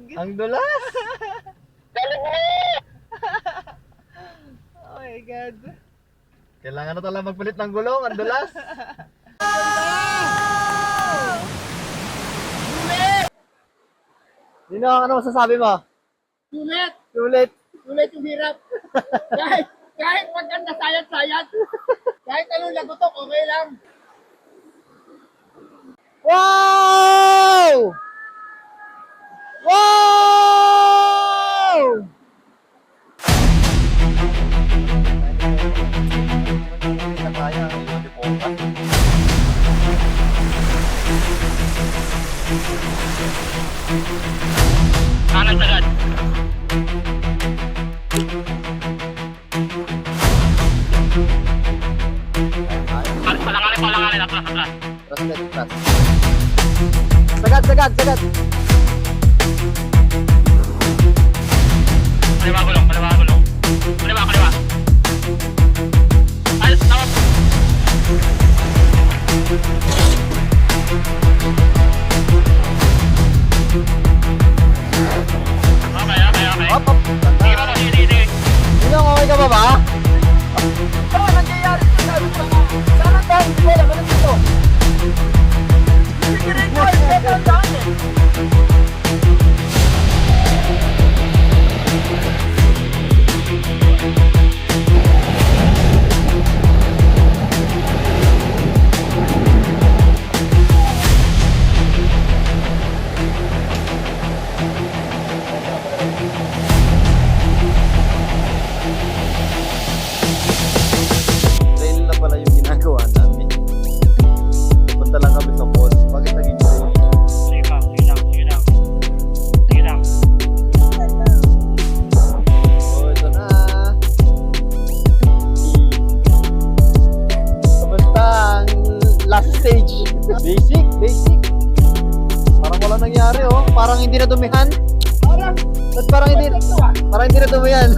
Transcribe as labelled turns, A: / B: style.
A: daig.
B: Ang dulas!
A: Oh my God.
B: Kailangan na talaga magpalit ng gulong, ang dulas! Dino, ano masasabi mo?
C: Sulit!
B: Sulit!
C: Sulit yung hirap. kahit maganda sayat-sayat. Kahit anong lagotok, okay lang.
B: Wow! Wow!
C: Kanan sagad. Palanganin, atras.
B: Trust. Sagad!
C: Kaliwa gulong. Kaliwa. Ay, tawag. Okay.
B: Hop!
C: Sige.
B: Dino, okay ka ba ba?
C: Ano nangyayari sa sabi ko? Sana tayo, hindi ko alam. Ano dito? Sige rin ko, ang daan eh.
B: Trail na pala yung ginagawa namin. Punta lang kami sa mall. Bakit naging trail?
C: Sige lang.
B: So, ito na. Kamusta ang last stage? Basic. Parang wala nangyari oh. Parang hindi na dumihan.
C: Parang
B: Ba't parang hindi na dumihan?